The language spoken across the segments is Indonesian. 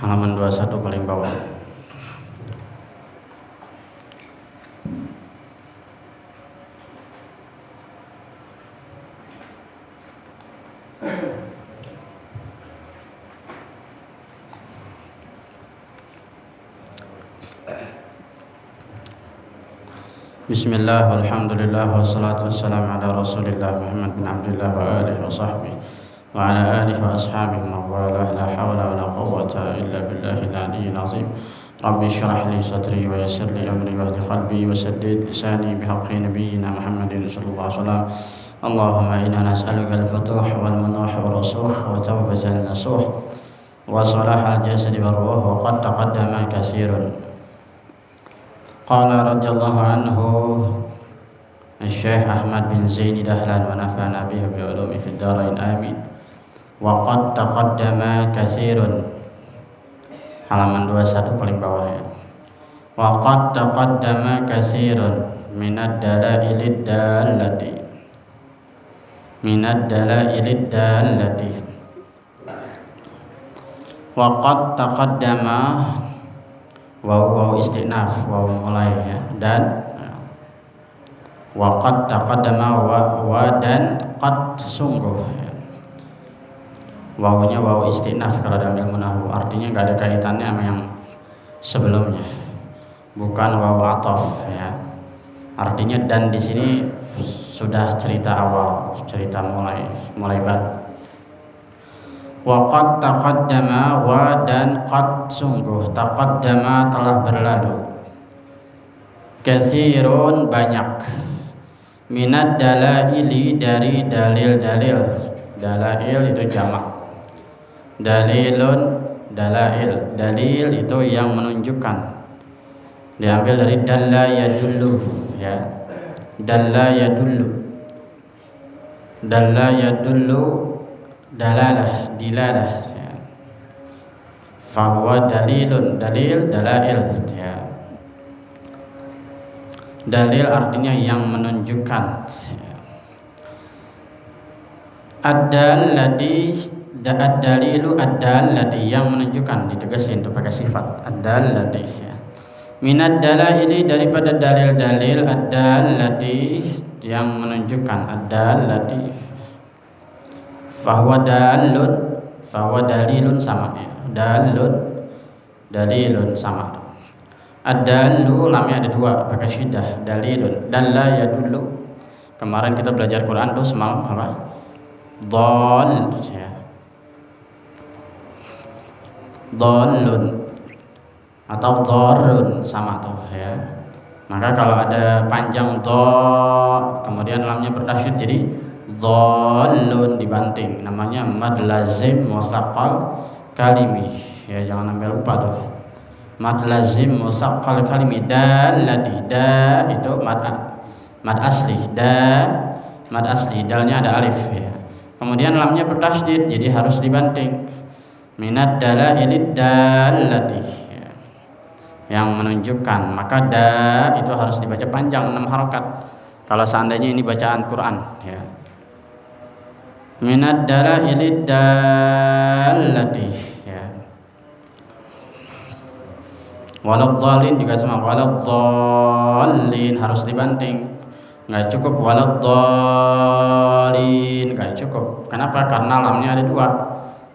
Halaman 21 paling bawah. Bismillah, walhamdulillah, wassalatu wassalamu ala rasulillah Muhammad bin Abdullah wa alihi wa sahbihi wa ala alihi wa ashabihi wa wala la hawla wa la quwwata illa billahil aliyyil azim. Rabbi shrah li sadri wa yassir li amri wa hdi qalbi wa saddid lisani bihaqqi nabiyyina Muhammadin sallallahu alaihi wasallam. Allahumma inna nas'aluka al-futuh wal manuh wa rusuh wa tawbatan nasuh wa salah al-jasadi wa ruh wa qad taqaddama katsirun. Qala radhiyallahu anhu Syekh Ahmad bin Zain Dahlan wa nafa'ana bihi bi ulumi fid dharain amin. Wa qad taqaddama katsirun. Halaman 21 paling bawah ya. Wa qad taqaddama katsirun minad dalailid dallati wa qad taqaddama waw istinaf, waw mulai ya, dan wa qad taqaddama wa dan qad sungguh ya. Wawnya waw istinaf kalau dalam ilmu nahwu, artinya enggak ada kaitannya sama yang sebelumnya, bukan waw ataf ya. Artinya dan di sini sudah cerita awal, cerita mulai bab. Wa qad taqaddama, wa dan qad sungguh, taqaddama telah berlalu, katsirun banyak, minad dalaili dari dalil-dalil. Dalail itu jamak, dalilun dalail, dalil itu yang menunjukkan, diambil dari dalla yadullu ya. Dalla yadullu dalalah, dilalah ya. Fahuwa dalilun, dalil, dalail ya. Dalil artinya yang menunjukkan ya. Ad-dallati, ad-dalilu ad-dallati, yang menunjukkan, ditegasin itu pakai sifat ad-dallati ya. Minad dalaili, daripada dalil-dalil, ad-dallati yang menunjukkan, ad-dallati. Fahuwa dalun, fahuwa dalilun sama ya. Dalilun sama. Ad-dallu lamnya ada dua pakai syiddah, dalilun. Dalla yadullu. Kemarin kita belajar Quran tuh semalam apa? Dhal ya. Dhalun atau dharrun sama tuh ya. Maka kalau ada panjang dha kemudian lamnya bertasydid jadi dhallun, dibanting, namanya mad lazim musaqqal kalimi ya, jangan sampai lupa tuh. Mad lazim musaqqal kalimi, dallati, da itu mad asli, mad asli, dalnya ada alif ya. Kemudian lamnya bertasydid jadi harus dibanting. Minad dalailid dallati ya, yang menunjukkan, maka da itu harus dibaca panjang 6 harakat kalau seandainya ini bacaan Quran ya. Minad dalailid dallati ya. Waladhdallin juga sama, waladhdallin harus dibanting, nggak cukup waladhdallin, nggak cukup. Kenapa? Karena lamnya ada dua,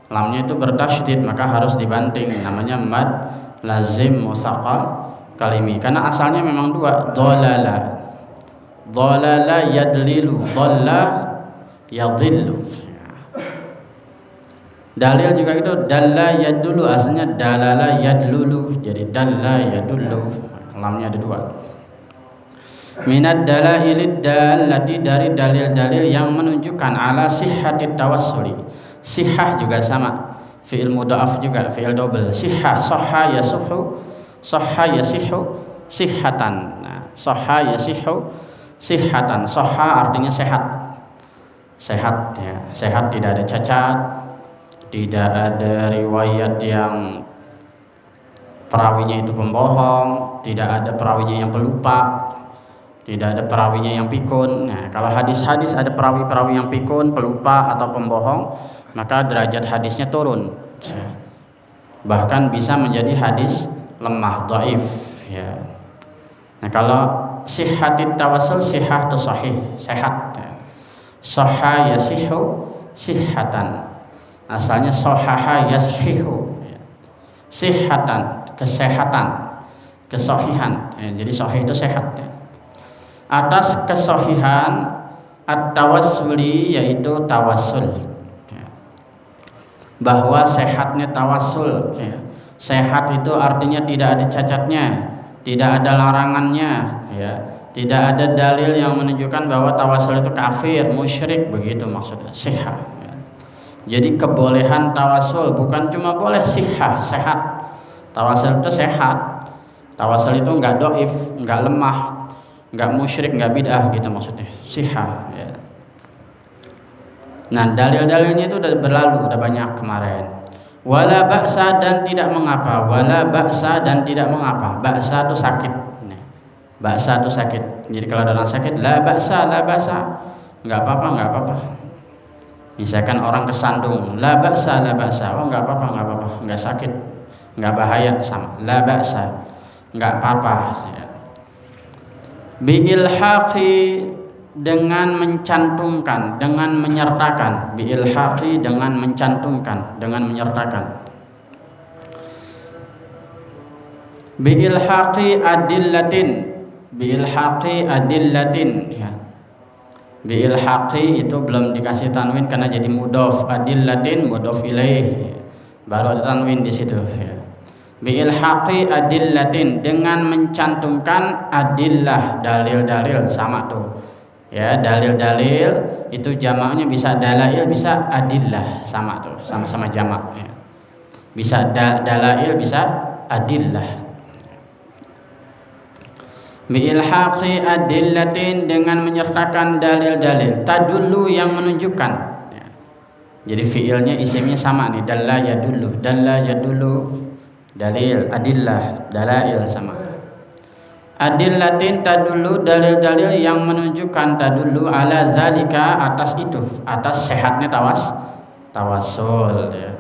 lamnya itu bertasydid maka harus dibanting, namanya mad lazim musaqqal kalimi, karena asalnya memang dua, dhalala yadlilu, dhalla yadhillu. Dalil juga itu dalla yadullu, asalnya dalala yadlulu, jadi dalla yadullu, lamnya ada dua. Minad dalailid dallati, dari dalil-dalil yang menunjukkan, ala sihhatit tawassuli, sihah juga sama, fi'il mudha'af juga, fi'il double, sihah, sahha yasihhu, sahha yasihhu sihhatan. Nah, sahha yasihhu sihhatan, sahha artinya sehat. Sehat ya, sehat, tidak ada cacat, tidak ada riwayat yang perawinya itu pembohong, tidak ada perawinya yang pelupa, Tidak ada perawinya yang pikun. Nah, kalau hadis-hadis ada perawi-perawi yang pikun, pelupa atau pembohong, maka derajat hadisnya turun. Bahkan bisa menjadi hadis lemah, dhaif, ya. Nah, kalau sihhatit tawassul, sihhah itu sahih, sehat. Sahha yasihu sihhatan. Asalnya sahaha yashihu. Sihhatan, kesehatan, kesahihan. Jadi sahih itu sehat. Atas kesahihan at-tawassuli, yaitu tawassul, bahwa sehatnya tawassul. Sehat itu artinya tidak ada cacatnya, tidak ada larangannya, tidak ada dalil yang menunjukkan bahwa tawassul itu kafir, musyrik, begitu maksudnya sehat. Jadi kebolehan tawassul bukan cuma boleh sihah, sehat. Tawassul itu sehat. Tawassul itu enggak dhaif, enggak lemah, nggak musyrik, nggak bid'ah, gitu maksudnya, sihah, ya. Nah, dalil-dalilnya itu udah berlalu, udah banyak kemarin. Wala ba'sa, dan tidak mengapa. Wala ba'sa, dan tidak mengapa. Ba'sa itu sakit. Ba'sa itu sakit. Jadi kalau ada orang sakit, la ba'sa, nggak apa-apa, nggak apa-apa. Misalkan orang kesandung, la ba'sa, oh nggak apa-apa, nggak sakit, nggak bahaya, sama. La ba'sa, nggak apa-apa. Ya. Biilhaqi, dengan mencantumkan, dengan menyertakan. Biilhaqi, dengan mencantumkan, dengan menyertakan. Biilhaqi adillatin, biilhaqi adillatin, ya. Biilhaqi itu belum dikasih tanwin karena jadi mudhof. Adillatin mudhof ilaih, baru ada tanwin di situ, ya. Biilhaqi adillatin, dengan mencantumkan adillah, dalil-dalil, sama tuh, ya. Dalil-dalil itu jamaknya bisa dalail, bisa adillah, sama tuh, sama-sama jamak, ya. Bisa dalail, bisa adillah. Biilhaqi adillatin, dengan menyertakan dalil-dalil, tadullu, yang menunjukkan, ya. Jadi fiilnya isimnya sama nih, dalla yadullu, dalil, adillah, dalail, sama. Adillatin tadullu, dalil-dalil yang menunjukkan, tadullu ala zalika, atas itu, atas sehatnya tawassul, ya.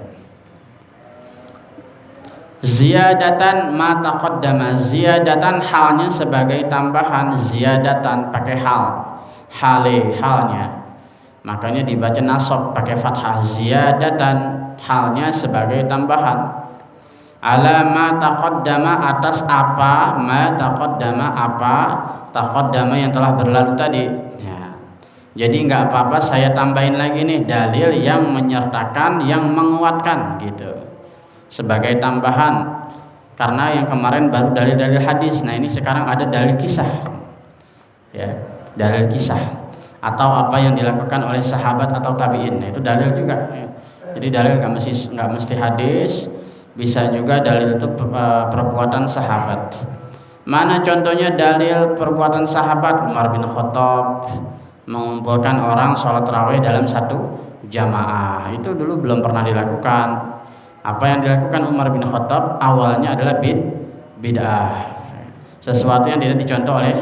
Ziyadatan ma taqaddama, ziyadatan halnya sebagai tambahan, ziyadatan pakai hal, halnya, makanya dibaca nasab pakai fathah. Ziyadatan halnya sebagai tambahan, ala ma taqaddama, atas apa, ma taqaddama, apa taqaddama yang telah berlalu tadi, ya. Jadi nggak apa-apa saya tambahin lagi nih dalil yang menyertakan, yang menguatkan, gitu, sebagai tambahan, karena yang kemarin baru dalil-dalil hadis. Nah, ini sekarang ada dalil kisah, ya, dalil kisah atau apa yang dilakukan oleh sahabat atau tabi'in. Nah, itu dalil juga, ya. Jadi dalil nggak mesti hadis, bisa juga dalil itu perbuatan sahabat. Mana contohnya dalil perbuatan sahabat? Umar bin Khattab mengumpulkan orang sholat tarawih dalam satu jamaah, itu dulu belum pernah dilakukan. Apa yang dilakukan Umar bin Khattab awalnya adalah bid'ah, sesuatu yang tidak dicontoh oleh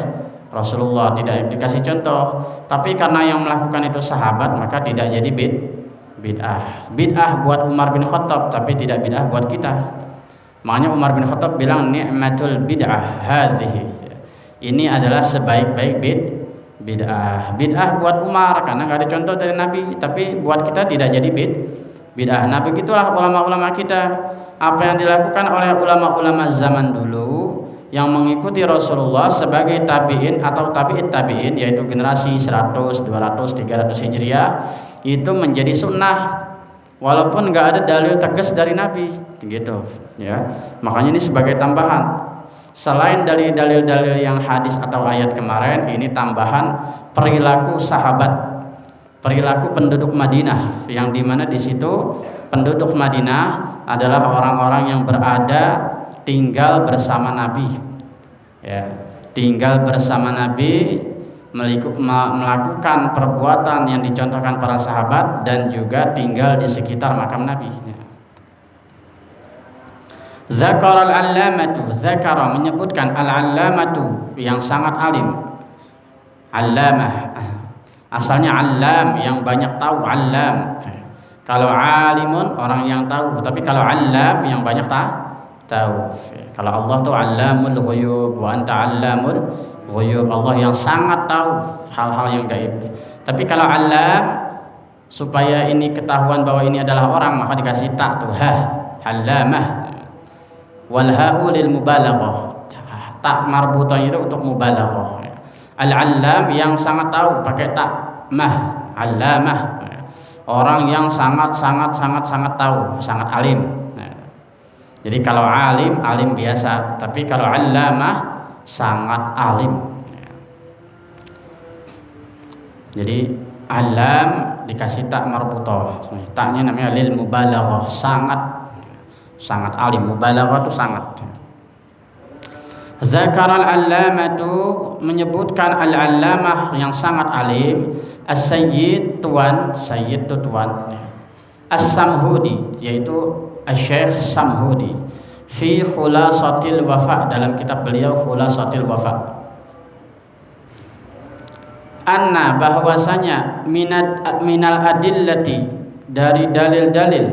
Rasulullah, tidak dikasih contoh. Tapi karena yang melakukan itu sahabat, maka tidak jadi bid'ah. Bid'ah buat Umar bin Khattab, tapi tidak bid'ah buat kita. Makanya Umar bin Khattab bilang ni'matul bid'ah hazihi, ini adalah sebaik-baik bid'ah. Bid'ah buat Umar karena nggak ada contoh dari Nabi, tapi buat kita tidak jadi bid'ah. Nah, begitulah ulama-ulama kita. Apa yang dilakukan oleh ulama-ulama zaman dulu yang mengikuti Rasulullah sebagai tabi'in atau tabi'it tabi'in, yaitu generasi 100, 200, 300 Hijriah, itu menjadi sunnah walaupun nggak ada dalil tegas dari Nabi, gitu, ya. Makanya ini sebagai tambahan. Selain dari dalil-dalil yang hadis atau ayat kemarin, ini tambahan perilaku sahabat, perilaku penduduk Madinah, yang dimana di situ penduduk Madinah adalah orang-orang yang berada tinggal bersama Nabi, ya, tinggal bersama Nabi, melakukan perbuatan yang dicontohkan para sahabat, dan juga tinggal di sekitar makam Nabi. Zakara al-allamatu, zakara menyebutkan, al-allamatu yang sangat alim, Allamah. Asalnya alam, yang banyak tahu, alam. Kalau alimun, orang yang tahu. Tapi kalau alam, yang banyak tahu. Kalau Allah tuh alamul ghuyub, wa anta alamul ghuyub. Allah yang sangat tahu hal-hal yang gaib. Tapi kalau alam, supaya ini ketahuan bahwa ini adalah orang, maka dikasih tak tuh, alamah. Wal ha'u lil mubalaghah. Tak marbutah itu untuk mubalaghah. Al-allam yang sangat tahu, pakai tak mah, allamah. Orang yang sangat tahu, sangat alim. Jadi kalau alim, alim biasa, tapi kalau allamah sangat alim. Jadi alam dikasih tak marbutah. Taknya namanya lil mubalaghah, sangat alim. Mubalaghah itu sangat. Zakaral allamatu, menyebutkan al-allamah yang sangat alim, as-sayyid tuan, sayyid itu tuan, as-samhudi yaitu asy-syekh Samhudi, fi khulasatil wafa, dalam kitab beliau khulasatil wafa, anna, bahwasanya minal adillati, dari dalil-dalil,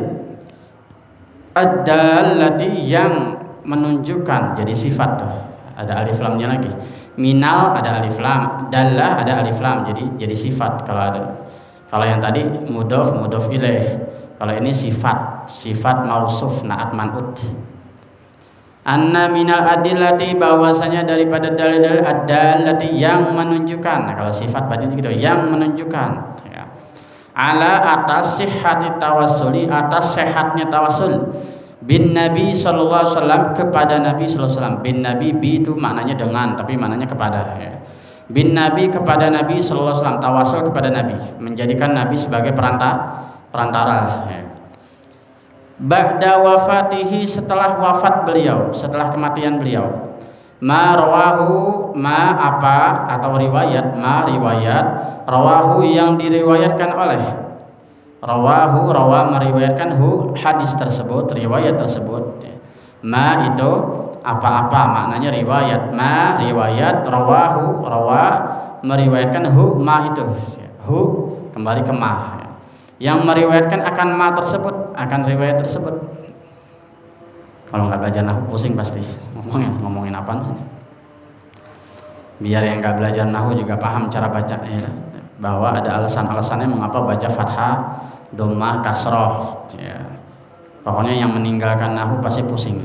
ad-dallati, yang menunjukkan, jadi sifat tuh. Ada alif lamnya lagi. Minal ada alif lam, dallah ada alif lam, jadi sifat kalau ada. Kalau yang tadi mudhof ilaih. Kalau ini sifat mausuf na'at man'ut. Anna minal adillati, bahwasanya daripada dalil-dalil ad-dallati, yang menunjukkan. Nah, kalau sifat bacanya gitu, yang menunjukkan ya. Ala atas sihhati tawassuli, atas sehatnya tawasul bin Nabi sallallahu alaihi wasallam, kepada Nabi sallallahu alaihi wasallam. Bin Nabi, bi itu maknanya dengan, tapi maknanya kepada ya. Bin Nabi, kepada Nabi sallallahu alaihi wasallam, tawasul kepada Nabi, menjadikan Nabi sebagai perantara ya. Ba'da wafatihi, setelah wafat beliau, setelah kematian beliau. Ma rawahu, ma apa, atau riwayat, ma riwayat, rawahu yang diriwayatkan oleh, rawa meriwayatkan hu, hadis tersebut, riwayat tersebut. Ma itu apa-apa, maknanya riwayat. Ma riwayat, rawa meriwayatkan hu, ma itu hu, kembali ke ma, yang meriwayatkan akan ma tersebut, akan riwayat tersebut. Kalau nggak belajar nahwu pusing pasti ngomongin apaan sih. Biar yang nggak belajar nahwu juga paham cara baca ya, bahwa ada alasan-alasannya mengapa baca fathah, dhammah, kasroh ya. Pokoknya yang meninggalkan nahwu pasti pusing.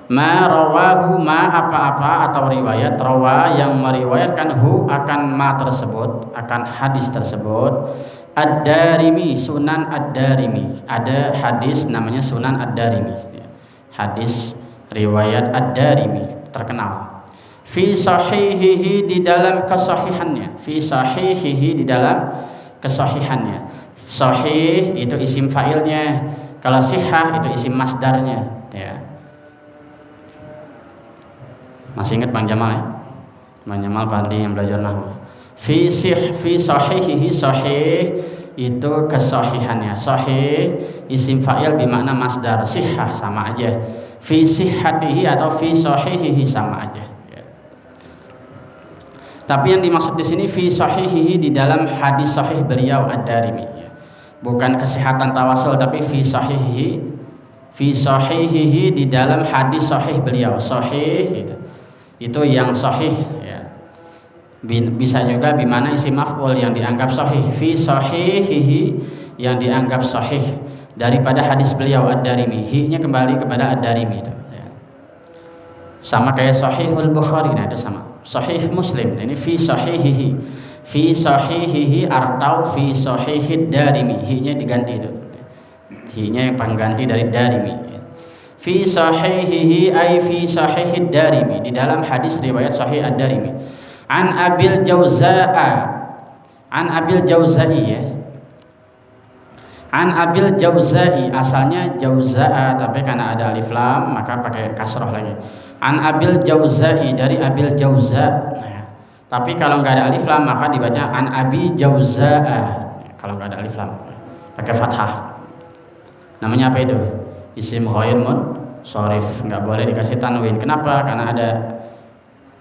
Ma rawahu, ma apa-apa atau riwayat, rawa yang meriwayatkan hu, akan ma tersebut, akan hadis tersebut. Ad-Darimi, Sunan Ad-Darimi, ada hadis namanya Sunan Ad-Darimi, hadis riwayat Ad-Darimi terkenal. Fi sahihihi, di dalam kesahihannya, fi sahihihi, di dalam kesahihannya. Sahih itu isim fa'ilnya, kalau sihah itu isim masdarnya ya. Masih ingat Bang Jamal ya? Bang Jamal Pandi yang belajar nahwu. Fi sahihihi, sahih itu kesahihannya. Sahih isim fa'il bermakna masdar, sihah sama aja. Fi sihhatihi atau fi sahihihi sama aja ya. Tapi yang dimaksud di sini fi sahihihi, di dalam hadis sahih beliau Ad-Darimi ya. Bukan kesehatan tawasul, tapi fi sahihihi, fi sahihihi, di dalam hadis sahih beliau. Sahih itu yang sahih ya. Bisa juga bimana isim maf'ul yang dianggap sahih. Fi sahihihi, yang dianggap sahih daripada hadis beliau Ad-Darimi. Hi-nya kembali kepada Ad-Darimi ya. Sama kayak Sahihul Bukhari, nah itu sama. Sahih Muslim, ini fi sahihihi. Fi sahihihi atau fi sahihid Darimi. Hi-nya diganti itu. Hi-nya yang pengganti dari Darimi ya. Fi sahihihi ay fi sahihid Darimi, di dalam hadis riwayat Sahih Ad-Darimi. An Abil Jauza'a, an Abil Jauza'i ya. An Abil Jauza'i, asalnya Jauza'a, tapi karena ada alif lam maka pakai kasroh lagi. An Abil Jauza'i, dari Abil Jauza'. Nah, tapi kalau nggak ada alif lam maka dibaca an Abi Jauza'a. Kalau nggak ada alif lam pakai fathah. Namanya apa itu? Isim ghair munsharif, nggak boleh dikasih tanwin. Kenapa? Karena ada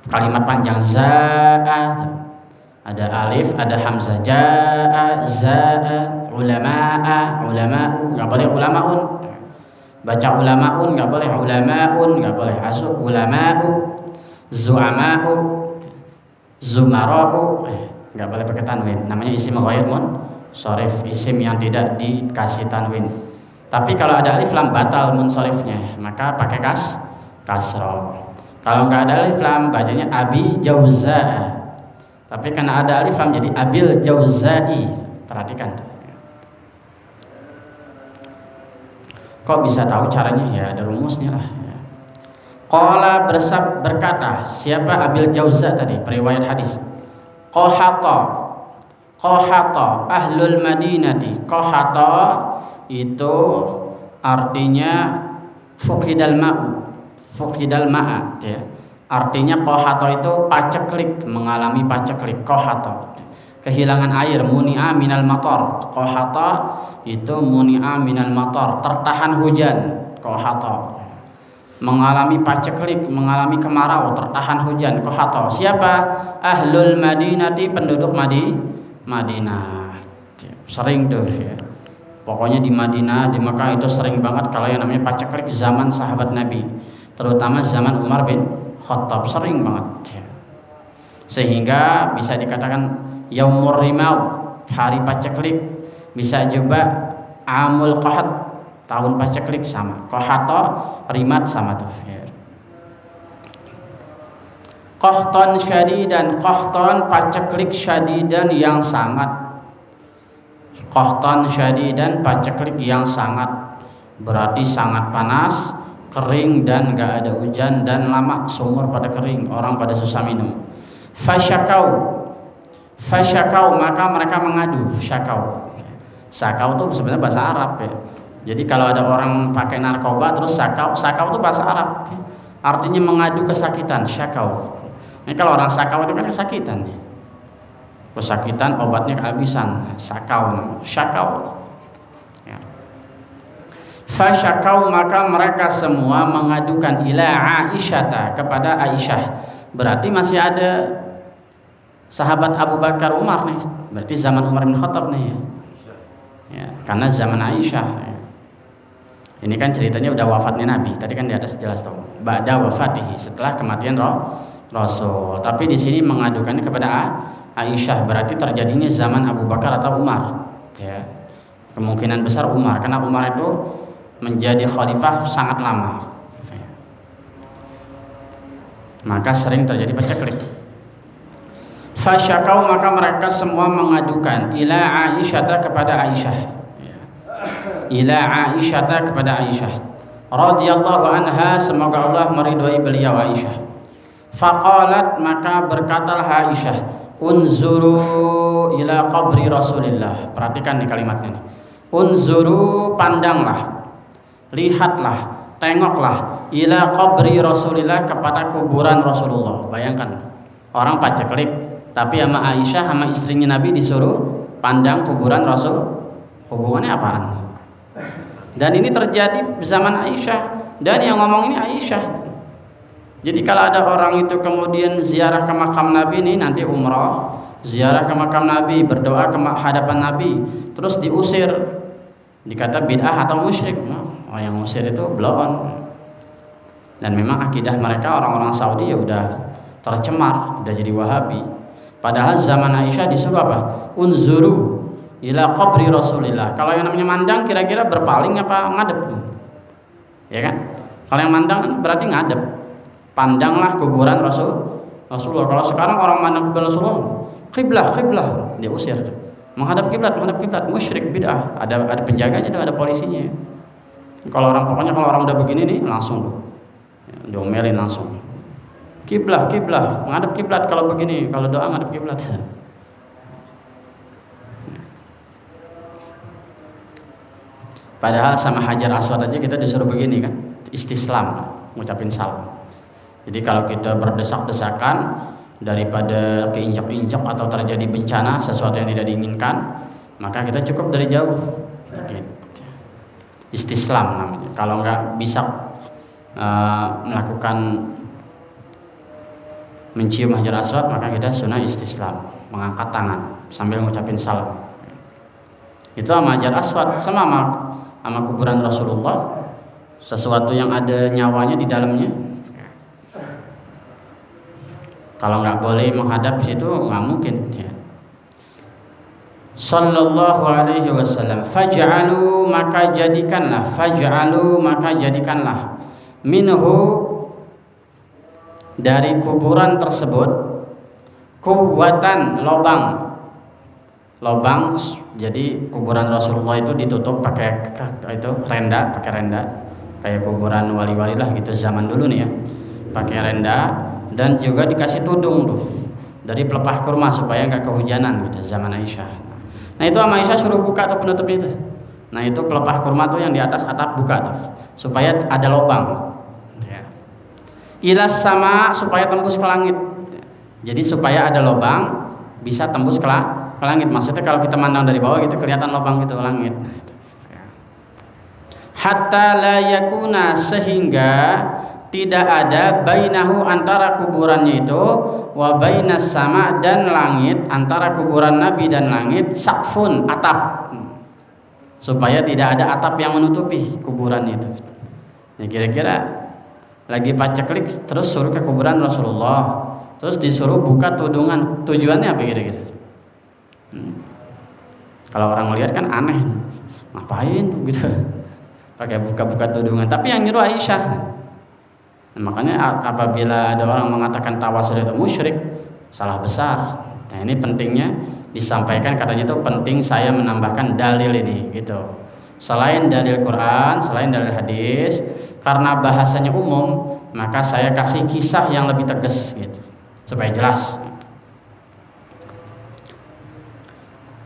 Kalimat panjang zaa, ada alif, ada hamzah. Jaa, zaa, ulamaa, ulama'u, nggak boleh ulamaun. Baca ulamaun nggak boleh, ulamaun nggak boleh. Asuk ulama'u, zu'ama'u, zumara'u, nggak boleh pakai tanwin. Namanya isim ghair munsharif, isim yang tidak dikasih tanwin. Tapi kalau ada alif lam batal munsharifnya, maka pakai kasroh. Kalau nggak ada alif lam bacanya abi jauza. Tapi karena ada alif lam jadi abil jauzai. Perhatikan. Kok bisa tahu caranya? Ya ada rumusnya lah. Qala berkata, siapa Abil Jauza tadi, periwayat hadis. Qahata ahlul madinati. Qahata itu artinya fuqidal ma'a ya. Artinya qahata itu paceklik, mengalami paceklik. Qahata kehilangan air, muni'a minal matar. Qahata itu muni'a minal matar, tertahan hujan. Qahata mengalami paceklik, mengalami kemarau, tertahan hujan. Qahata siapa? Ahlul madinati, penduduk Madinah. Sering tuh ya. Pokoknya di Madinah, di Mekah itu sering banget kalau yang namanya paceklik zaman sahabat Nabi, terutama zaman Umar bin Khattab, sering banget ya. Sehingga bisa dikatakan yaumur rimal, hari paceklik, bisa juga amul qahat, tahun paceklik sama. Qahata rimat sama tuh ya. Qahtan syadidan, qahtan paceklik syadidan yang sangat. Qahtan syadidan paceklik yang sangat, berarti sangat panas, kering dan gak ada hujan dan lama, sumur pada kering, orang pada susah minum. Fasyakau maka mereka mengadu. Syakau itu sebenarnya bahasa Arab ya. Jadi kalau ada orang pakai narkoba terus sakau itu bahasa Arab ya. Artinya mengadu kesakitan. Syakau. Ini kalau orang sakau itu kan kesakitan ya. Kesakitan obatnya kehabisan. Syakau ya. Fasyakau maka mereka semua mengadukan ila Aisyata, kepada Aisyah. Berarti masih ada sahabat Abu Bakar Umar nih, berarti zaman Umar bin Khattab nih ya, karena zaman Aisyah ya. Ini kan ceritanya udah wafatnya Nabi, tadi kan di atas jelas tahu ba'da wafatihi, setelah kematian Rasul. Tapi di sini mengadukannya kepada Aisyah, berarti terjadinya zaman Abu Bakar atau Umar ya. Kemungkinan besar Umar, karena Umar itu menjadi khalifah sangat lama ya. Maka sering terjadi paceklik. Fasyakau maka mereka semua mengadukan ila Aisyata, kepada Aisyah ya. Ila Aisyata, kepada Aisyah radhiyallahu anha, semoga Allah meridhai beliau Aisyah. Faqalat maka berkatalah Aisyah, unzuru ila qabri Rasulillah. Perhatikan nih kalimatnya nih. Unzuru, pandanglah, lihatlah, tengoklah, ila qabri Rasulillah, kepada kuburan Rasulullah. Bayangkan orang paceklik tapi sama Aisyah, sama istrinya Nabi disuruh pandang kuburan Rasul. Hubungannya apaan? Dan ini terjadi zaman Aisyah, dan yang ngomong ini Aisyah. Jadi kalau ada orang itu kemudian ziarah ke makam Nabi nih, nanti umrah, ziarah ke makam Nabi, berdoa ke hadapan Nabi, terus diusir, dikata bid'ah atau musyrik. Oh, yang usir itu blon. Dan memang akidah mereka orang-orang Saudi ya udah tercemar, udah jadi Wahabi. Padahal zaman Aisyah disuruh apa? Unzuru ila qabri Rasulillah. Kalau yang namanya mandang kira-kira berpaling apa ngadep? Ya kan? Kalau yang mandang berarti ngadep. Pandanglah kuburan Rasulullah. Kalau sekarang orang mandang kuburan Rasulullah, kiblah, dia usir. Menghadap kiblat, musyrik, bid'ah. Ada penjaganya tuh, ada polisinya. Kalau orang udah begini nih langsung tuh. Diomelin langsung. Kiblah, menghadap kiblat kalau begini, kalau doa menghadap kiblat. Padahal sama Hajar Aswad aja kita disuruh begini kan, istislam, ngucapin salam. Jadi kalau kita berdesak-desakan daripada keinjak-injak atau terjadi bencana, sesuatu yang tidak diinginkan, maka kita cukup dari jauh. Istislam namanya. Kalau nggak bisa melakukan mencium Hajar Aswad, maka kita sunnah istislam, mengangkat tangan sambil ngucapin salam. Itu sama Hajar Aswad, sama kuburan Rasulullah, sesuatu yang ada nyawanya di dalamnya. Kalau nggak boleh menghadap situ nggak mungkin ya. Sallallahu alaihi wasallam, faj'alu maka jadikanlah minhu dari kuburan tersebut kuwatan, lobang. Jadi kuburan Rasulullah itu ditutup pakai renda, kayak kuburan wali-wali lah gitu zaman dulu nih ya, pakai renda, dan juga dikasih tudung tuh dari pelepah kurma supaya nggak kehujanan gitu zaman Aisyah. Nah itu sama Aisyah suruh buka tuh penutup itu. Nah itu pelepah kurma tuh yang di atas atap buka tuh supaya ada lubang. Ya. Ilas sama supaya tembus ke langit. Jadi supaya ada lubang bisa tembus ke langit. Maksudnya kalau kita mandang dari bawah gitu kelihatan lubang gitu langit. Nah, itu. Ya. Hatta la yakuna, sehingga tidak ada bainahu antara kuburannya itu wa bainas sama dan langit, antara kuburan Nabi dan langit sakfun, atap, supaya tidak ada atap yang menutupi kuburan itu. Ya kira-kira lagi paceklik terus suruh ke kuburan Rasulullah, terus disuruh buka tudungan, tujuannya apa kira-kira? Kalau orang melihat kan aneh, ngapain gitu pakai buka-buka tudungan, tapi yang nyuruh Aisyah. Nah, makanya apabila ada orang mengatakan tawasul itu musyrik, salah besar. Nah ini pentingnya disampaikan, katanya itu penting saya menambahkan dalil ini gitu. Selain dalil Quran, selain dalil hadis, karena bahasanya umum, maka saya kasih kisah yang lebih tegas gitu supaya jelas.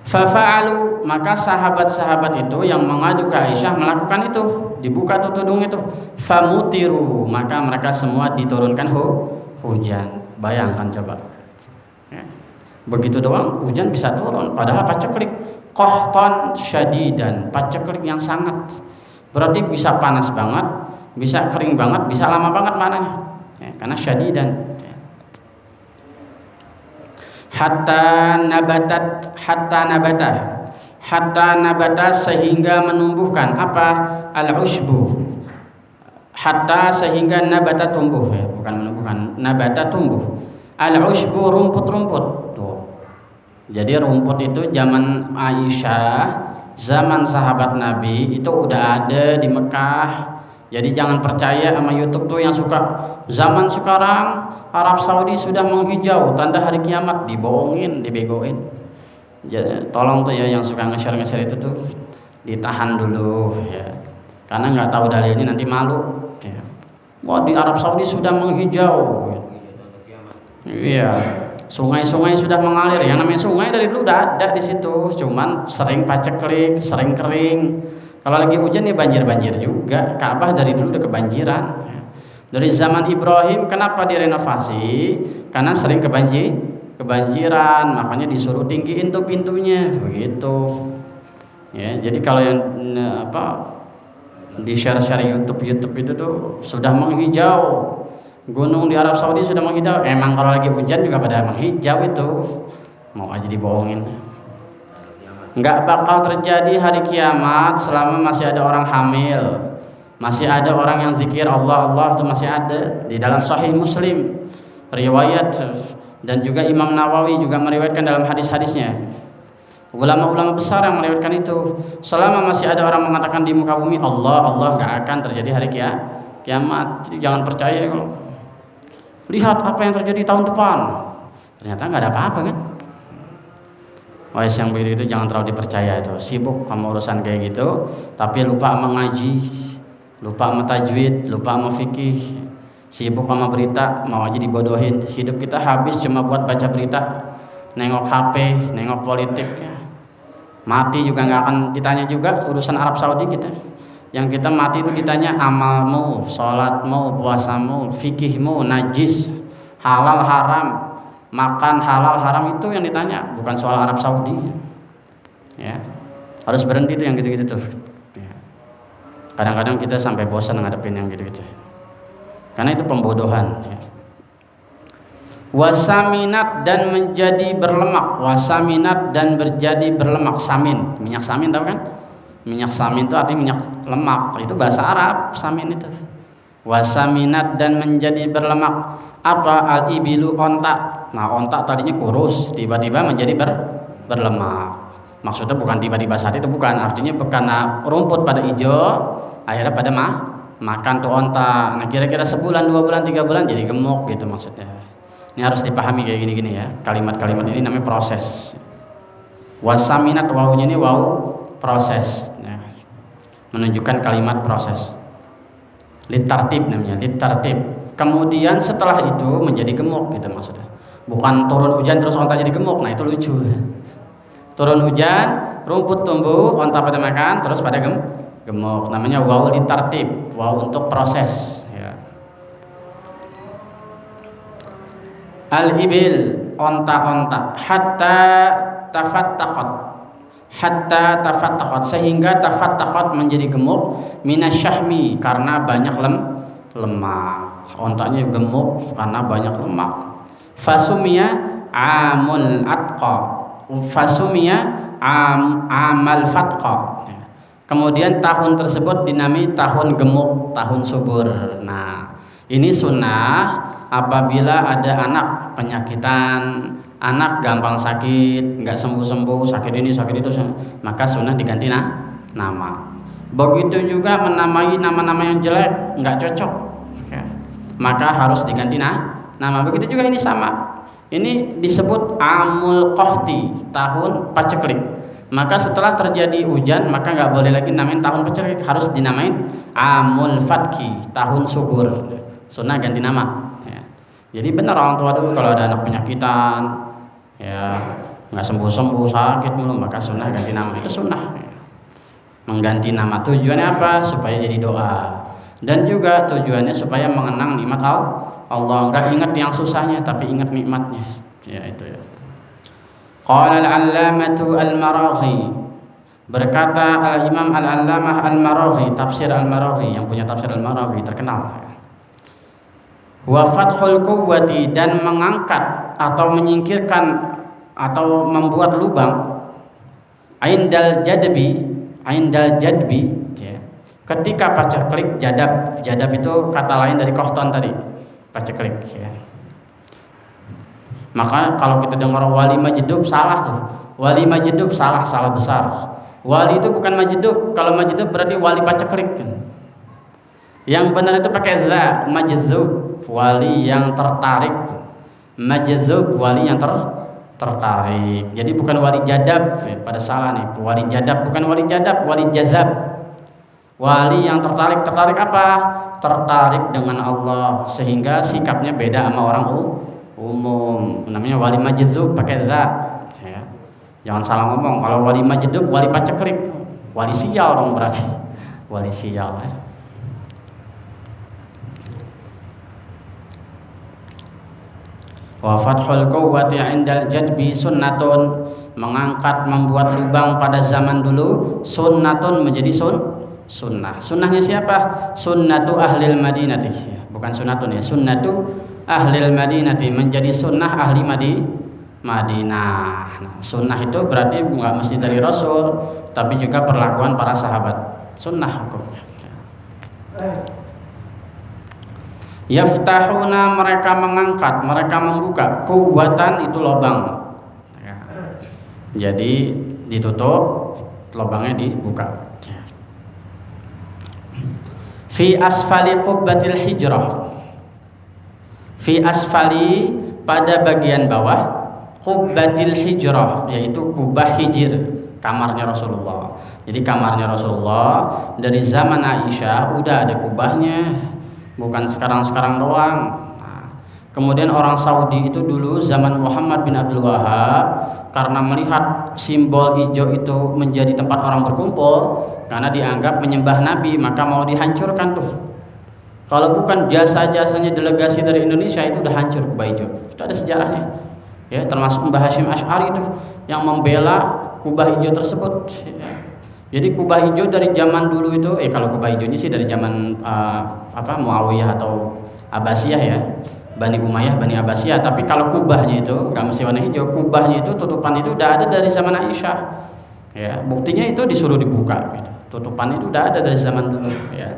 Fafa'alu, maka sahabat-sahabat itu yang mengadu ke Aisyah melakukan itu, dibuka tuh tudung itu. Famutiru, maka mereka semua diturunkan hujan. Bayangkan coba ya. Begitu doang hujan bisa turun, padahal paceklik qahtan syadidan, paceklik yang sangat, berarti bisa panas banget, bisa kering banget, bisa lama banget mananya ya, karena syadidan. Hatta nabata sehingga menumbuhkan apa? Al-ushbu. Hatta sehingga nabata tumbuh ya, bukan menumbuhkan, nabata tumbuh. Al-ushbu rumput-rumput. Tuh. Jadi rumput itu zaman Aisyah, zaman sahabat Nabi itu udah ada di Mekah. Jadi jangan percaya sama YouTube tuh yang suka zaman sekarang Arab Saudi sudah menghijau, tanda hari kiamat, dibohongin, dibegoin. Jadi, tolong tuh ya yang suka nge-share itu tuh ditahan dulu ya. Karena nggak tahu dalilnya nanti malu. Ya. Wah di Arab Saudi sudah menghijau. Iya, sungai-sungai sudah mengalir. Yang namanya sungai dari dulu udah ada di situ, cuman sering paceklik, sering kering. Kalau lagi hujan ya banjir-banjir juga. Ka'bah dari dulu udah kebanjiran. Dari zaman Ibrahim kenapa direnovasi? Karena sering kebanjiran, makanya disuruh tinggiin tuh pintunya, begitu. Ya, jadi kalau yang di share YouTube itu tuh sudah menghijau. Gunung di Arab Saudi sudah menghijau. Emang kalau lagi hujan juga pada menghijau itu. Mau aja dibohongin. Enggak bakal terjadi hari kiamat selama masih ada orang hamil, masih ada orang yang zikir Allah itu masih ada. Di dalam Sahih Muslim riwayat, dan juga Imam Nawawi juga meriwayatkan dalam hadis-hadisnya. Ulama-ulama besar yang meriwayatkan itu, selama masih ada orang mengatakan di muka bumi Allah nggak akan terjadi hari kiamat. Jadi jangan percaya kalau lihat apa yang terjadi tahun depan, ternyata nggak ada apa-apa kan. Wais yang begitu itu jangan terlalu dipercaya, itu sibuk sama urusan kayak gitu, tapi lupa mengaji, lupa sama tajwid, lupa sama fikih, sibuk sama berita, mau aja dibodohin. Hidup kita habis cuma buat baca berita, nengok HP, nengok politik ya. Mati juga nggak akan ditanya juga urusan Arab Saudi kita. Yang kita mati itu ditanya amalmu, sholatmu, puasamu, fikihmu, najis, halal haram, makan halal haram, itu yang ditanya, bukan soal Arab Saudi ya. Harus berhenti itu yang gitu-gitu tuh ya. Kadang-kadang kita sampai bosan ngadepin yang gitu-gitu karena itu pembodohan ya. Wasaminat dan menjadi berlemak. Wasaminat dan menjadi berlemak. Samin, minyak samin tahu kan? Minyak samin itu artinya minyak lemak. Itu bahasa Arab, samin itu. Wasaminat dan menjadi berlemak. Apa? Al-ibilu, onta. Nah, onta tadinya kurus, tiba-tiba menjadi berlemak. Maksudnya bukan tiba-tiba saat itu, bukan. Artinya karena rumput pada hijau, akhirnya pada makan tuh onta. Nah, kira-kira sebulan, 2 bulan, 3 bulan jadi gemuk gitu maksudnya. Ini harus dipahami kayak gini-gini ya. Kalimat-kalimat ini namanya proses. Wasaminat, wawunya ini wawu proses ya. Menunjukkan kalimat proses. Litartib namanya, litartib. Kemudian setelah itu menjadi gemuk gitu maksudnya. Bukan turun hujan terus onta jadi gemuk. Nah, itu lucu. Turun hujan, rumput tumbuh, onta pada makan, terus pada gemuk. Namanya wawu litartib, wawu untuk proses ya. Al-ibil, onta-onta, hatta tafattaqat, sehingga tafattaqat menjadi gemuk, minasyahmi, karena banyak lemak. Ontanya gemuk karena banyak lemak. Fasumiya amul atqa, fasumiya amal fatqa. Kemudian tahun tersebut dinamai tahun gemuk, tahun subur. Nah, ini sunnah apabila ada anak penyakitan, anak gampang sakit, nggak sembuh-sembuh, sakit ini sakit itu, maka sunnah diganti nama. Begitu juga menamai nama-nama yang jelek, nggak cocok ya, maka harus diganti nama. Begitu juga ini sama. Ini disebut amul qahti, tahun paceklik. Maka setelah terjadi hujan, maka nggak boleh lagi namain tahun paceklik, harus dinamain amul fatki, tahun subur. Sunnah ganti nama ya. Jadi benar orang tua dulu kalau ada anak penyakitan ya, nggak sembuh-sembuh, sakit mulu, maka sunnah ganti nama. Itu sunnah ya. Mengganti nama tujuannya apa? Supaya jadi doa, dan juga tujuannya supaya mengenang nikmat Allah. Nggak ingat yang susahnya, tapi ingat nikmatnya ya, itu ya. Qala al-allamatu al-Maraghi, berkata al-Imam al-Allamah al-Maraghi, tafsir al-Maraghi, yang punya tafsir al-Maraghi terkenal. Wa fathul quwwati, dan mengangkat atau menyingkirkan atau membuat lubang, indal jadbi ya. Ketika paceklik jadab itu kata lain dari kohton tadi, paceklik ya. Maka kalau kita dengar wali majdub, salah tuh. Wali majdub salah besar. Wali itu bukan majdub. Kalau majdub berarti wali paceklik. Yang benar itu pakai za, majdzub, wali yang tertarik. Majdzub, wali yang tertarik. Jadi bukan wali jadab ya, pada salah nih. Wali jadab bukan wali jadab, wali jazab. Wali yang tertarik apa? Tertarik dengan Allah, sehingga sikapnya beda sama orang umum. Namanya wali majdzub pakai za ya. Jangan salah ngomong. Kalau wali majdub, wali paceklik, wali sial dong berarti. Wali sial ya. Wa fathul quwwati 'indal jadbi sunnatun, mengangkat membuat lubang pada zaman dulu sunnatun, menjadi sunnah. Sunnahnya siapa? Sunnatu ahlil madinati ya. Bukan sunnatun ya, sunnatu ahlil madinati, menjadi sunnah ahli Madinah. Nah, sunnah itu berarti nggak mesti dari Rasul, tapi juga perlakuan para sahabat. Sunnah hukumnya. Yaftahuna, mereka mengangkat, mereka membuka. Kuwatan itu lubang ya. Jadi ditutup, lubangnya dibuka. Fi asfali qubbatil hijrah, fi asfali, pada bagian bawah, qubbatil hijrah, yaitu kubah hijir, kamarnya Rasulullah. Jadi kamarnya Rasulullah dari zaman Aisyah udah ada kubahnya, bukan sekarang doang. Nah, kemudian orang Saudi itu dulu zaman Muhammad bin Abdul Wahab, karena melihat simbol hijau itu menjadi tempat orang berkumpul, karena dianggap menyembah Nabi, maka mau dihancurkan tuh. Kalau bukan jasa-jasanya delegasi dari Indonesia, itu udah hancur kubah hijau. Itu ada sejarahnya ya, termasuk Mbah Hashim Asy'ari itu yang membela kubah hijau tersebut ya. Jadi kubah hijau dari zaman dulu itu, kalau kubah hijaunya sih dari zaman Muawiyah atau Abbasiyah ya. Bani Umayyah, Bani Abbasiyah. Tapi kalau kubahnya itu nggak mesti warna hijau, kubahnya itu tutupan itu udah ada dari zaman Aisyah. Ya, buktinya itu disuruh dibuka. Gitu. Tutupan itu udah ada dari zaman dulu. Ya.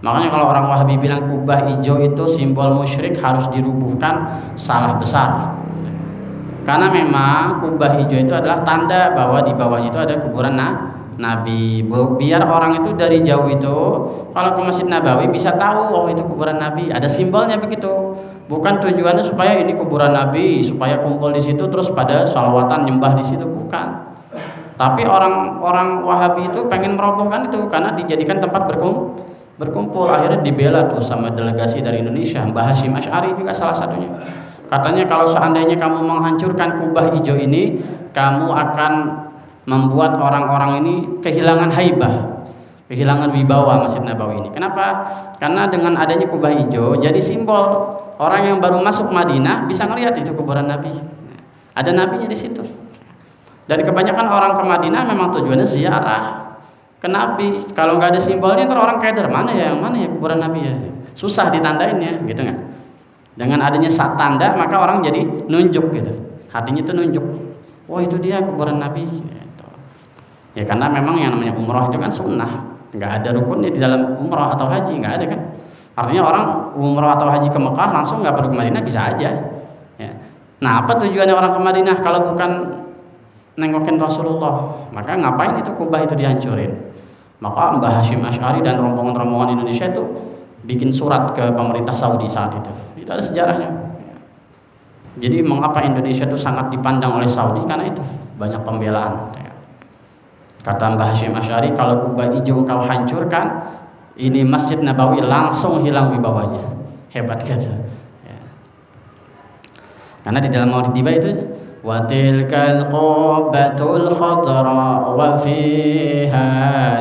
Makanya kalau orang Wahabi bilang kubah hijau itu simbol musyrik harus dirubuhkan, salah besar. Karena memang kubah hijau itu adalah tanda bahwa di bawahnya itu ada kuburan Nabi. Biar orang itu dari jauh itu kalau ke Masjid Nabawi bisa tahu oh itu kuburan Nabi, ada simbolnya begitu. Bukan tujuannya supaya ini kuburan Nabi, supaya kumpul di situ terus pada sholawatan nyembah di situ, bukan. Tapi orang Wahabi itu pengen merobohkan itu karena dijadikan tempat berkumpul. Akhirnya dibela tuh sama delegasi dari Indonesia, Mbah Hasyim Asy'ari juga salah satunya. Katanya kalau seandainya kamu menghancurkan kubah hijau ini, kamu akan membuat orang-orang ini kehilangan haibah, kehilangan wibawa Masjid Nabawi ini. Kenapa? Karena dengan adanya kubah hijau jadi simbol orang yang baru masuk Madinah bisa ngelihat itu kuburan Nabi. Ada nabinya di situ. Dan kebanyakan orang ke Madinah memang tujuannya ziarah ke Nabi. Kalau nggak ada simbolnya, ntar orang keder mana ya kuburan Nabi ya. Susah ditandain ya, gitu nggak? Dengan adanya saat tanda maka orang jadi nunjuk gitu. Hatinya itu nunjuk. Oh itu dia kuburan Nabi. Gitu. Ya karena memang yang namanya umroh itu kan sunnah. Nggak ada rukunnya di dalam umroh atau haji, nggak ada kan. Artinya orang umroh atau haji ke Mekah langsung nggak perlu ke Madinah, bisa aja. Ya. Nah apa tujuannya orang ke Madinah kalau bukan nengokin Rasulullah? Maka ngapain itu kubah itu dihancurin? Maka Mbah Hasyim Asy'ari dan rombongan-rombongan Indonesia itu bikin surat ke pemerintah Saudi saat itu. Itu ada sejarahnya. Jadi mengapa Indonesia itu sangat dipandang oleh Saudi? Karena itu banyak pembelaan. Kata Mbah Hasyim Asy'ari, kalau kubah hijau kau hancurkan, ini Masjid Nabawi langsung hilang wibawanya. Hebat kata. Ya. Karena di dalam Maulid Tiba itu wa tilkal qubbatul khadra wa fiha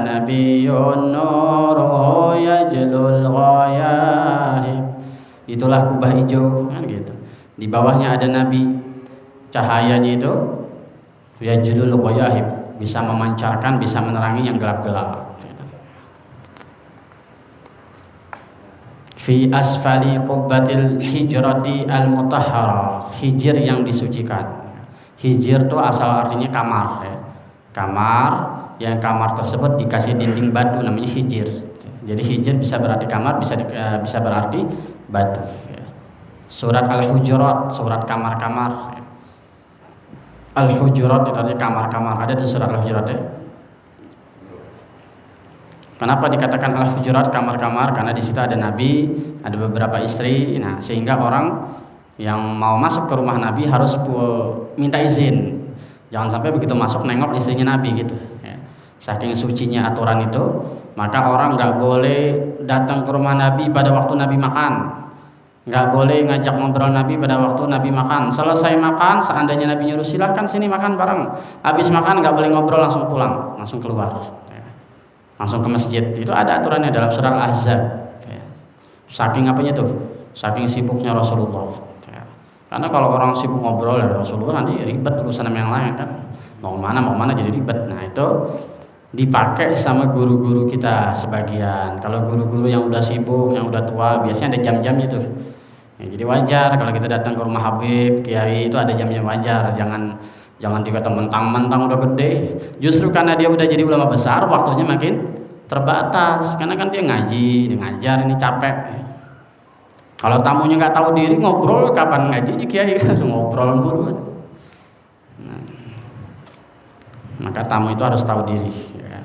nabiyyun nuru yajlul ghayahib. Itulah kubah hijau kan gitu. Di bawahnya ada Nabi, cahayanya itu yajlul ghayahib, bisa memancarkan, bisa menerangi yang gelap-gelap. Fi asfali qubbatil hijrati al-mutahhara, hijir yang disucikan. Hijir itu asal artinya kamar ya. Kamar, yang kamar tersebut dikasih dinding batu namanya hijir. Jadi hijir bisa berarti kamar, bisa berarti batu ya. Surat Al-Hujurat, surat kamar-kamar ya. Al-Hujurat itu artinya kamar-kamar. Ada tuh surat Al-Hujurat ya. Kenapa dikatakan Al-Hujurat kamar-kamar? Karena di situ ada Nabi, ada beberapa istri. Nah, sehingga orang yang mau masuk ke rumah Nabi harus minta izin. Jangan sampai begitu masuk nengok istrinya Nabi gitu. Ya. Saking sucinya aturan itu, maka orang nggak boleh datang ke rumah Nabi pada waktu Nabi makan. Nggak boleh ngajak ngobrol Nabi pada waktu Nabi makan. Selesai makan, seandainya Nabi nyuruh silahkan sini makan bareng. Habis makan nggak boleh ngobrol, langsung pulang, langsung keluar. Langsung ke masjid. Itu ada aturannya dalam surat Al-Ahzab ya. Saking apanya tuh? Saking sibuknya Rasulullah ya. Karena kalau orang sibuk ngobrol ya Rasulullah nanti ribet urusan sama yang lain kan. Mau mana jadi ribet. Nah itu dipakai sama guru-guru kita sebagian. Kalau guru-guru yang udah sibuk, yang udah tua, biasanya ada jam-jamnya tuh ya, jadi wajar kalau kita datang ke rumah Habib, Kiai itu ada jamnya, wajar. Jangan dikata mentang-mentang udah gede. Justru karena dia udah jadi ulama besar, waktunya makin terbatas. Karena kan dia ngaji, dia ngajar, ini capek. Kalau tamunya nggak tahu diri, ngobrol kapan ngajinya Kiai kan ngobrol mulu. Nah, maka tamu itu harus tahu diri. Ya.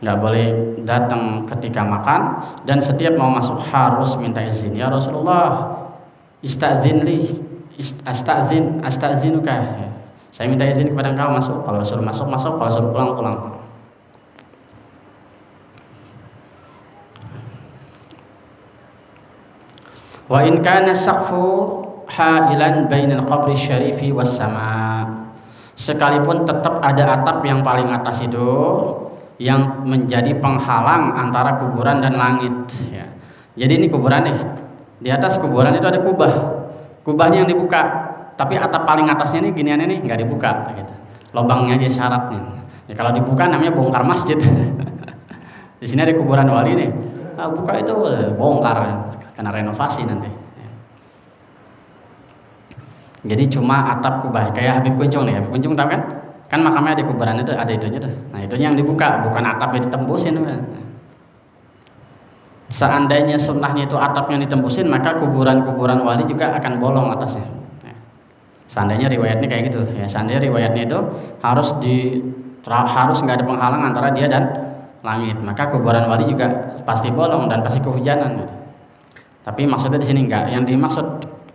Nggak boleh datang ketika makan, dan setiap mau masuk harus minta izin. Ya Rasulullah, istazin li, astazinuka. Ya. Saya minta izin kepada engkau masuk. Kalau suruh masuk, kalau suruh pulang, pulang. Wa in kana saqfu hailan bainal qabri syarifi was sama. Sekalipun tetap ada atap yang paling atas itu yang menjadi penghalang antara kuburan dan langit ya. Jadi ini kuburan nih. Di atas kuburan itu ada kubah. Kubahnya yang dibuka. Tapi atap paling atasnya nih giniannya nih nggak dibuka gitu. Lobangnya aja syaratnya. Ya, kalau dibuka namanya bongkar masjid. Di sini ada kuburan wali nih. Nah, buka itu bongkar karena renovasi nanti. Jadi cuma atap kubah kayak Habib Kuncung nih. Habib Kuncung tahu kan? Kan makamnya ada kuburan itu, ada itunya tuh. Nah, itunya yang dibuka, bukan atapnya ditembusin. Seandainya sunnahnya itu atapnya ditembusin, maka kuburan-kuburan wali juga akan bolong atasnya. Seandainya riwayatnya kayak gitu, ya seandainya riwayatnya itu harus nggak ada penghalang antara dia dan langit, maka kuburan wali juga pasti bolong dan pasti kehujanan. Gitu. Tapi maksudnya di sini enggak. Yang dimaksud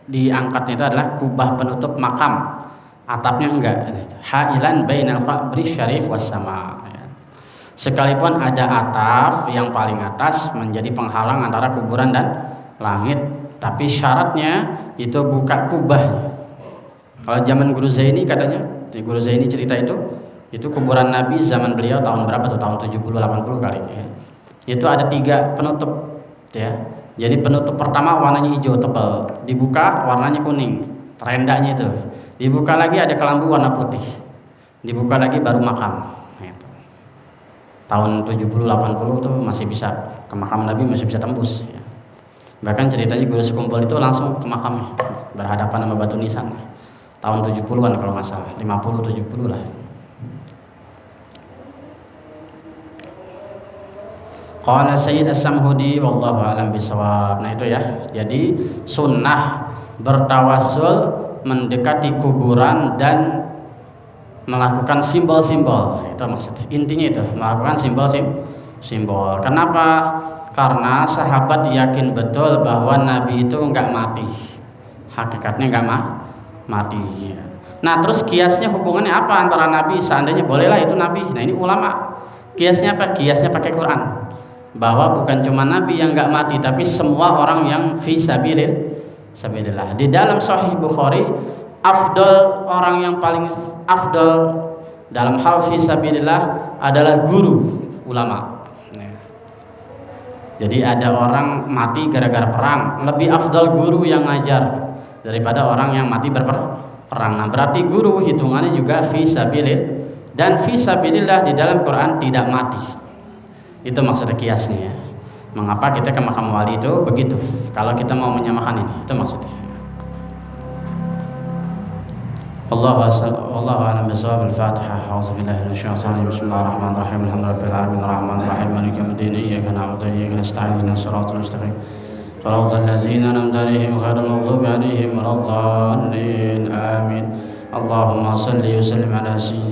diangkatnya itu adalah kubah penutup makam, atapnya enggak. Hailan bainal qabri syarif was sama. Sekalipun ada atap yang paling atas menjadi penghalang antara kuburan dan langit, tapi syaratnya itu buka kubahnya. Kalau zaman Guru Zaini katanya, Guru Zaini cerita itu kuburan Nabi zaman beliau tahun berapa tuh? Tahun 70-80 kali ya. Itu ada 3 penutup ya. Jadi penutup pertama warnanya hijau tebal, dibuka warnanya kuning, terendaknya itu. Dibuka lagi ada kelambu warna putih. Dibuka lagi baru makam. Gitu. Tahun 70-80 tuh masih bisa ke makam Nabi, masih bisa tembus ya. Bahkan ceritanya Guru Sekumpul itu langsung ke makamnya, berhadapan sama batu nisan. Tahun 70-an kalau nggak salah, 50-70 lah. Qala Sayyid As-Samhudi wallahu a'lam bishawab. Nah itu ya. Jadi sunnah bertawassul mendekati kuburan dan melakukan simbol-simbol. Itu maksudnya. Intinya itu, melakukan simbol-simbol. Kenapa? Karena sahabat yakin betul bahwa Nabi itu enggak mati. Hakikatnya enggak mati. Nah, terus kiasnya hubungannya apa antara Nabi? Seandainya bolehlah itu Nabi. Nah, ini ulama. Kiasnya apa? Kiasnya pakai Quran. Bahwa bukan cuma Nabi yang enggak mati, tapi semua orang yang fi sabilillah. Di dalam Sahih Bukhari, orang yang paling afdal dalam hal fi sabilillah adalah guru ulama. Jadi ada orang mati gara-gara perang, lebih afdal guru yang ngajar daripada orang yang mati berperang. Nah, berarti guru hitungannya juga fi sabilillah, dan fi sabilillah di dalam Quran tidak mati. Itu maksudnya kiasnya ya. Mengapa kita ke makam wali itu begitu? Kalau kita mau menyamakan ini, itu maksudnya. Allahu a'lam bishawab. Al-Fatihah. A'udzubillahi minasyaitonir rajim. Bismillahirrahmanirrahim. Alhamdulillahil alamin arrahmanir rahim maliki yaumiddin. Iyyaka na'budu wa iyyaka nasta'in. Ihdinas siratal mustaqim. Shiratal ladzina an'amta 'alaihim ghairil maghdubi 'alaihim waladdallin. Amin. Allahumma shalli wa sallim ala sayyidina